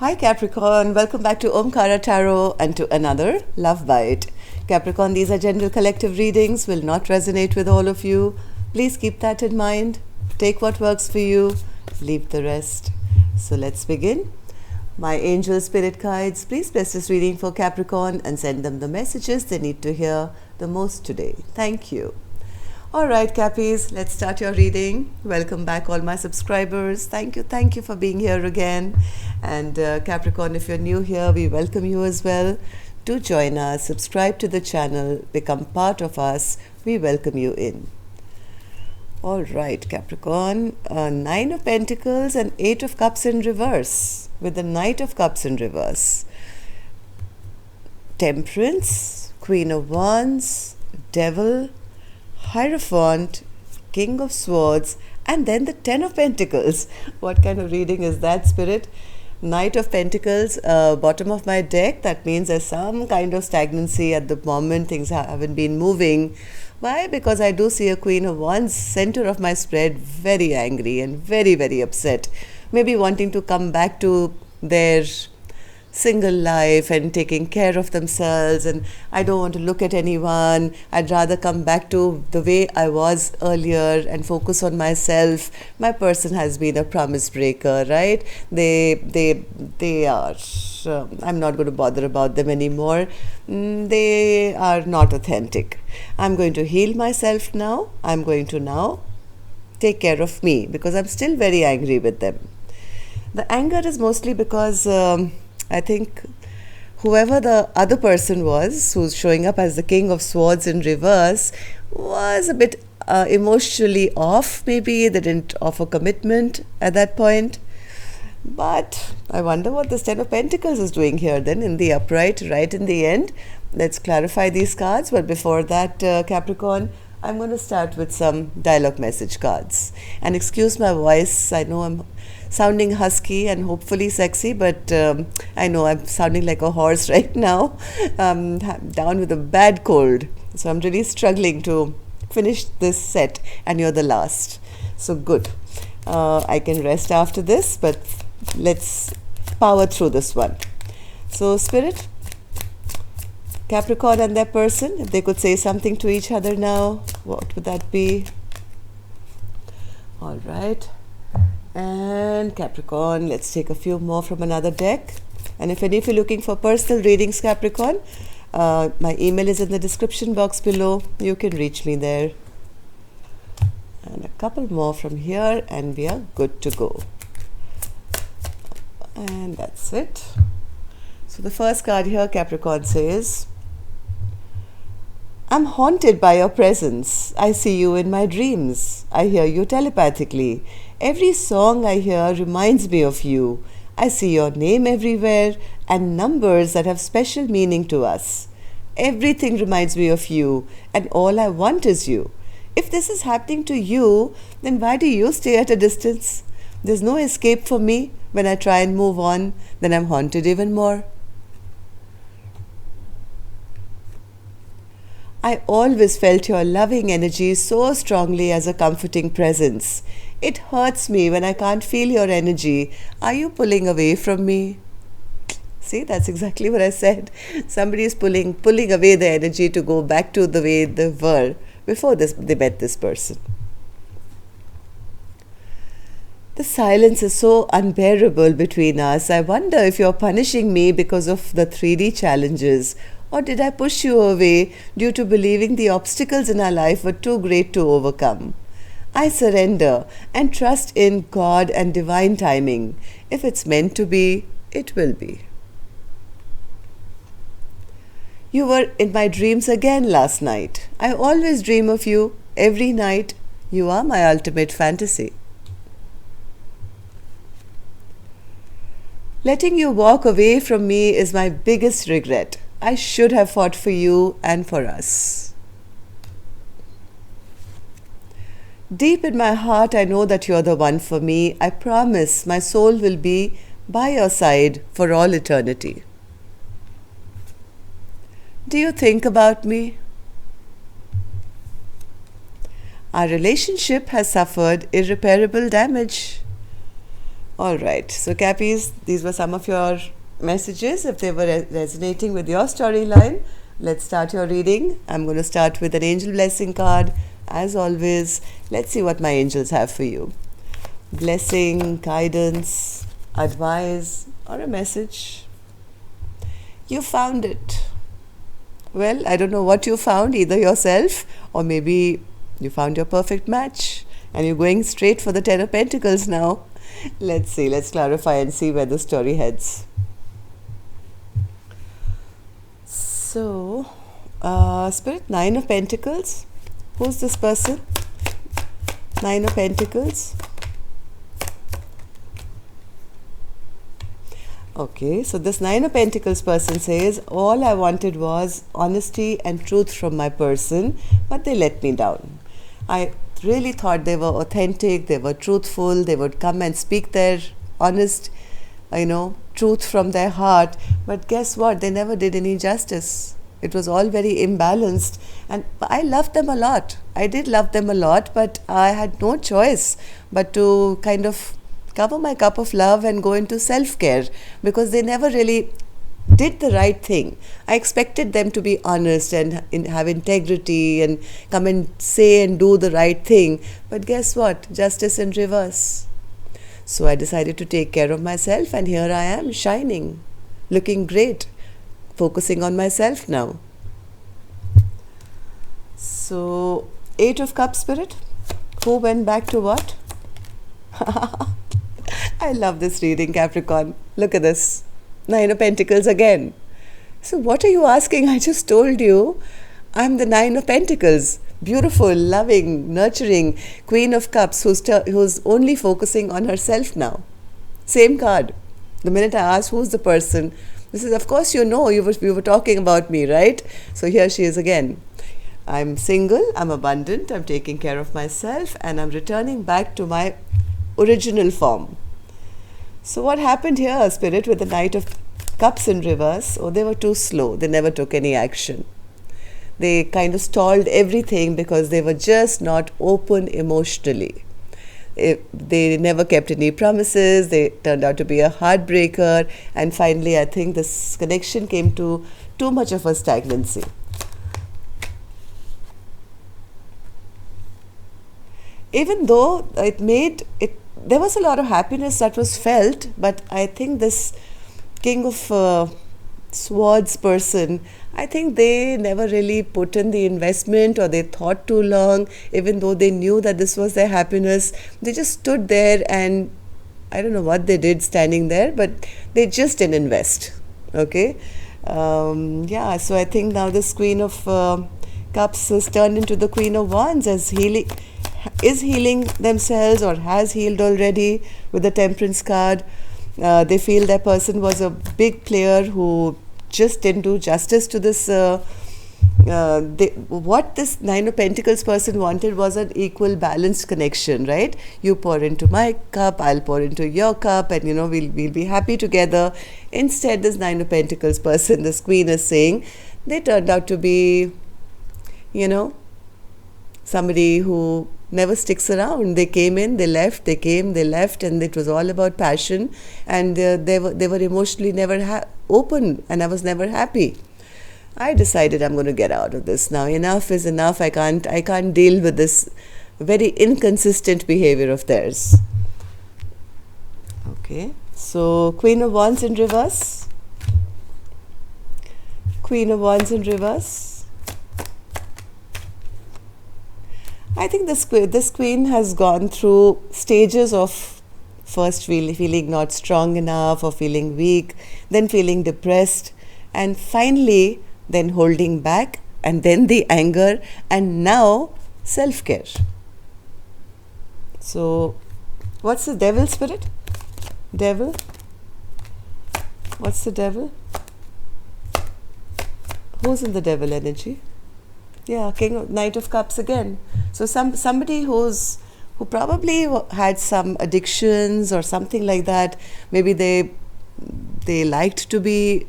Hi Capricorn, welcome back to Omkara Tarot and to another Love Bite. Capricorn, these are general collective readings, will not resonate with all of you. Please keep that in mind. Take what works for you, leave the rest. So let's begin. My angel spirit guides, please bless this reading for Capricorn and send them the messages they need to hear the most today. Thank you. Alright Cappies, let's start your reading. Welcome back all my subscribers. Thank you for being here again. And Capricorn, if you're new here, we welcome you as well. Do join us, subscribe to the channel, become part of us. We welcome you in. Alright Capricorn, Nine of Pentacles and Eight of Cups in reverse with the Knight of Cups in reverse. Temperance, Queen of Wands, Devil, Hierophant, King of Swords, and then the Ten of Pentacles. What kind of reading is that, Spirit? Knight of Pentacles, bottom of my deck. That means there's some kind of stagnancy at the moment. Things haven't been moving. Why? Because I do see a Queen of Wands, center of my spread, very angry and very, very upset. Maybe wanting to come back to their single life and taking care of themselves, and I don't want to look at anyone. I'd rather come back to the way I was earlier and focus on myself. My person has been a promise breaker, right? They are I'm not going to bother about them anymore. They are not authentic. I'm going to heal myself now. I'm going to now take care of me because I'm still very angry with them. The anger is mostly because I think whoever the other person was who's showing up as the King of Swords in reverse was a bit emotionally off. Maybe they didn't offer commitment at that point. But I wonder what this Ten of Pentacles is doing here then in the upright, right in the end. Let's clarify these cards. But before that, Capricorn, I'm going to start with some dialogue message cards. And excuse my voice. I know I'm sounding husky and hopefully sexy, but I know I'm sounding like a horse right now. I'm down with a bad cold. So I'm really struggling to finish this set, and you're the last. So good. I can rest after this, but let's power through this one. So Spirit, Capricorn and their person, if they could say something to each other now, what would that be? All right. And Capricorn, let's take a few more from another deck. And if any of you are looking for personal readings, Capricorn, my email is in the description box below. You can reach me there. And a couple more from here and we are good to go. And that's it. So the first card here, Capricorn, says, I'm haunted by your presence. I see you in my dreams. I hear you telepathically. Every song I hear reminds me of you. I see your name everywhere and numbers that have special meaning to us. Everything reminds me of you, and all I want is you. If this is happening to you, then why do you stay at a distance? There's no escape for me. When I try and move on, then I'm haunted even more. I always felt your loving energy so strongly as a comforting presence. It hurts me when I can't feel your energy. Are you pulling away from me? See, that's exactly what I said. Somebody is pulling away the energy to go back to the way they were before they met this person. The silence is so unbearable between us. I wonder if you're punishing me because of the 3D challenges. Or did I push you away due to believing the obstacles in our life were too great to overcome? I surrender and trust in God and divine timing. If it's meant to be, it will be. You were in my dreams again last night. I always dream of you every night. You are my ultimate fantasy. Letting you walk away from me is my biggest regret. I should have fought for you and for us. Deep in my heart, I know that you're the one for me. I promise my soul will be by your side for all eternity. Do you think about me? Our relationship has suffered irreparable damage. All right. So, Cappies, these were some of your messages. If they were resonating with your storyline, let's start your reading. I'm going to start with an angel blessing card. As always, let's see what my angels have for you. Blessing, guidance, advice, or a message. You found it. Well, I don't know what you found, either yourself or maybe you found your perfect match and you're going straight for the Ten of Pentacles now. Let's see, let's clarify and see where the story heads. So, Spirit, Nine of Pentacles. Who's this person? Nine of Pentacles. Okay, so this Nine of Pentacles person says, all I wanted was honesty and truth from my person, but they let me down. I really thought they were authentic, they were truthful, they would come and speak their honest, truth from their heart. But guess what? They never did any justice. It was all very imbalanced. And I loved them a lot. I did love them a lot, but I had no choice but to kind of cover my cup of love and go into self-care, because they never really did the right thing. I expected them to be honest and have integrity and come and say and do the right thing. But guess what? Justice in reverse. So I decided to take care of myself, and here I am, shining, looking great, focusing on myself now. So, Eight of Cups, Spirit. Who went back to what? I love this reading, Capricorn. Look at this. Nine of Pentacles again. So what are you asking? I just told you I'm the Nine of Pentacles. Beautiful, loving, nurturing Queen of Cups who's only focusing on herself now. Same card. The minute I asked who's the person, this is, of course, we were talking about me, right? So here she is again. I'm single, I'm abundant, I'm taking care of myself, and I'm returning back to my original form. So what happened here, Spirit, with the Knight of Cups in reverse? Oh, they were too slow. They never took any action. They kind of stalled everything because they were just not open emotionally. They never kept any promises. They turned out to be a heartbreaker. And finally, I think this connection came to too much of a stagnancy. Even though there was a lot of happiness that was felt, but I think this King of Swords person, I think they never really put in the investment, or they thought too long. Even though they knew that this was their happiness, they just stood there, and I don't know what they did standing there, but they just didn't invest. Okay, so I think now this Queen of Cups has turned into the Queen of Wands, as healing themselves or has healed already with the Temperance card. They feel that person was a big player who just didn't do justice to this. What this Nine of Pentacles person wanted was an equal, balanced connection, right? You pour into my cup, I'll pour into your cup, and we'll be happy together. Instead, this Nine of Pentacles person, this Queen, is saying they turned out to be, somebody who never sticks around. They came in, they left, they came, they left, and it was all about passion, and they were emotionally never open, and I was never happy. I decided I'm going to get out of this now. Enough is enough. I can't deal with this very inconsistent behavior of theirs. Okay, so Queen of Wands in reverse. Queen of Wands in reverse. I think this queen has gone through stages of first feeling not strong enough or feeling weak, then feeling depressed, and finally then holding back, and then the anger, and now self-care. So what's the Devil, Spirit? Devil? What's the Devil? Who's in the Devil energy? Yeah, Knight of Cups again. So somebody who probably had some addictions or something like that. Maybe they liked to be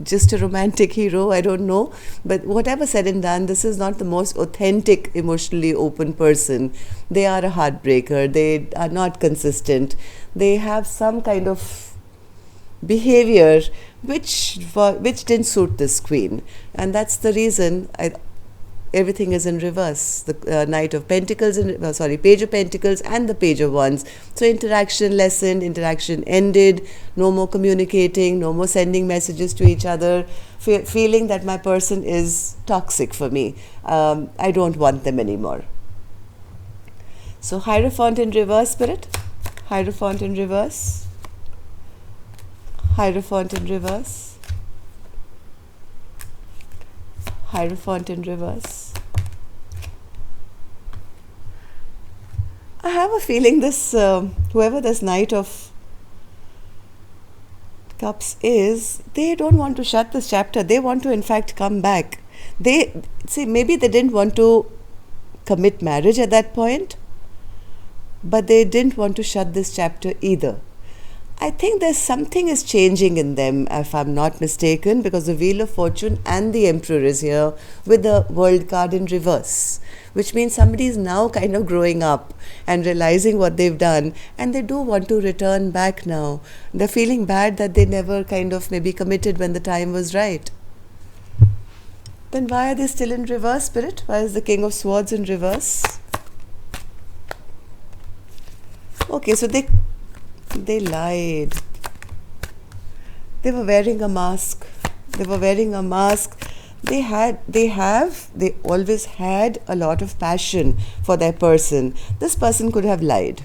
just a romantic hero, I don't know. But whatever said and done, this is not the most authentic, emotionally open person. They are a heartbreaker. They are not consistent. They have some kind of behavior which didn't suit this queen, and that's the reason everything is in reverse. The Knight of Pentacles, Page of Pentacles and the Page of Wands. So interaction lessened, interaction ended, no more communicating, no more sending messages to each other, feeling that my person is toxic for me. I don't want them anymore. So Hierophant in reverse, Spirit. Hierophant in reverse. Hierophant in reverse. Hierophant in reverse. I have a feeling this, whoever this Knight of Cups is, they don't want to shut this chapter. They want to, in fact, come back. Maybe they didn't want to commit marriage at that point, but they didn't want to shut this chapter either. I think there's something is changing in them, if I'm not mistaken, because the Wheel of Fortune and the Emperor is here with the World card in reverse, which means somebody is now kind of growing up and realizing what they've done, and they do want to return back now. They're feeling bad that they never kind of maybe committed when the time was right. Then why are they still in reverse, Spirit? Why is the King of Swords in reverse? Okay, so they lied. They were wearing a mask. They always had a lot of passion for their person. This person could have lied.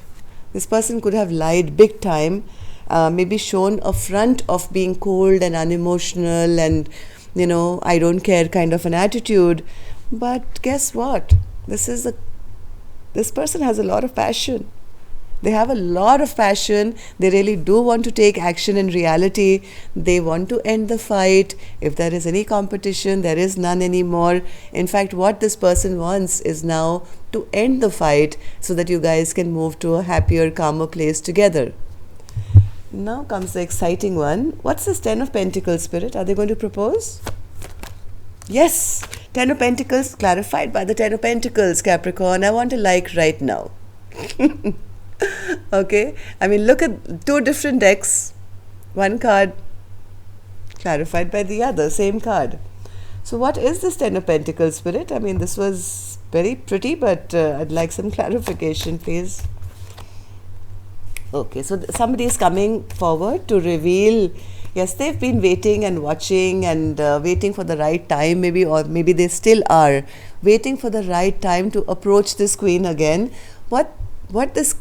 Big time. Maybe shown a front of being cold and unemotional and, I don't care kind of an attitude. But guess what? This person has a lot of passion. They have a lot of passion. They really do want to take action in reality. They want to end the fight. If there is any competition, there is none anymore. In fact, what this person wants is now to end the fight so that you guys can move to a happier, calmer place together. Now comes the exciting one. What's this Ten of Pentacles, Spirit? Are they going to propose? Yes! Ten of Pentacles clarified by the Ten of Pentacles, Capricorn. I want a like right now. Okay, I mean, look at two different decks, one card clarified by the other, same card. So what is this Ten of Pentacles, Spirit? I mean, this was very pretty, but I'd like some clarification, please. Okay, so somebody is coming forward to reveal. Yes, they've been waiting and watching and waiting for the right time, or maybe they still are waiting for the right time to approach this queen again. What this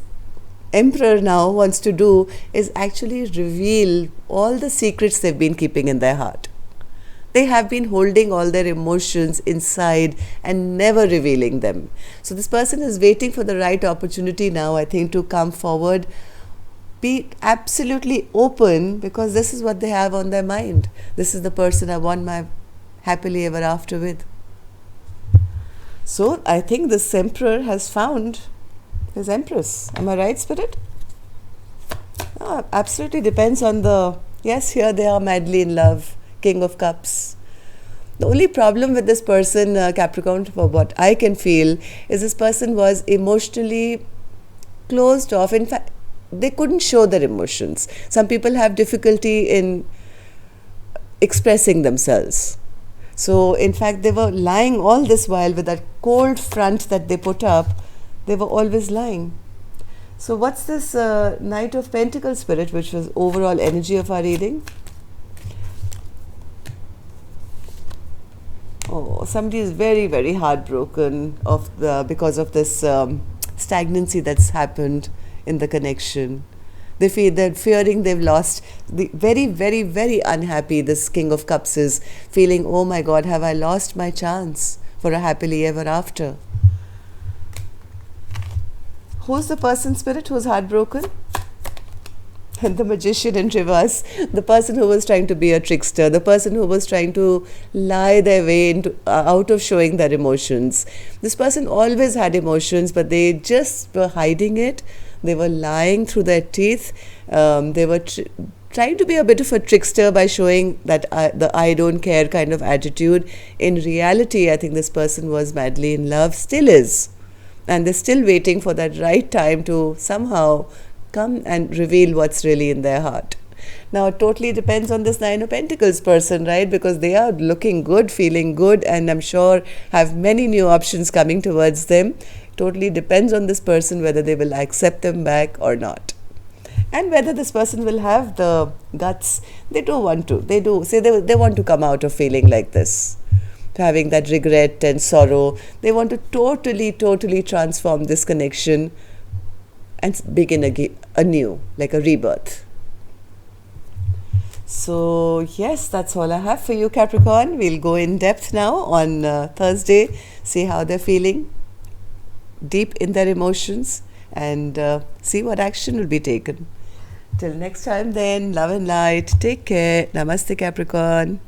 Emperor now wants to do is actually reveal all the secrets they've been keeping in their heart. They have been holding all their emotions inside and never revealing them. So this person is waiting for the right opportunity now, I think, to come forward, be absolutely open, because this is what they have on their mind. This is the person I want my happily ever after with. So I think this Emperor has found his Empress. Am I right, Spirit? Absolutely depends on yes, here they are madly in love. King of Cups. The only problem with this person, Capricorn, for what I can feel, is this person was emotionally closed off. In fact, they couldn't show their emotions. Some people have difficulty in expressing themselves. So, in fact, they were lying all this while with that cold front that they put up. They were always lying. So what's this Knight of Pentacles, Spirit, which was overall energy of our reading? Oh, somebody is very, very heartbroken because of this stagnancy that's happened in the connection. They're fearing they've lost. Very, very, very unhappy, this King of Cups is feeling, oh my God, have I lost my chance for a happily ever after? Who's the person, Spirit, who's heartbroken? And the Magician in reverse. The person who was trying to be a trickster. The person who was trying to lie their way out of showing their emotions. This person always had emotions, but they just were hiding it. They were lying through their teeth. They were trying to be a bit of a trickster by showing that the I don't care kind of attitude. In reality, I think this person was madly in love, still is. And they're still waiting for that right time to somehow come and reveal what's really in their heart. Now, it totally depends on this Nine of Pentacles person, right? Because they are looking good, feeling good, and I'm sure have many new options coming towards them. Totally depends on this person whether they will accept them back or not. And whether this person will have the guts. They do want to. They do say they want to come out of feeling like this, having that regret and sorrow. They want to totally transform this connection and begin anew, like a rebirth. So yes, that's all I have for you, Capricorn. We'll go in depth now on Thursday, see how they're feeling, deep in their emotions, and see what action will be taken. Till next time then, love and light. Take care. Namaste, Capricorn.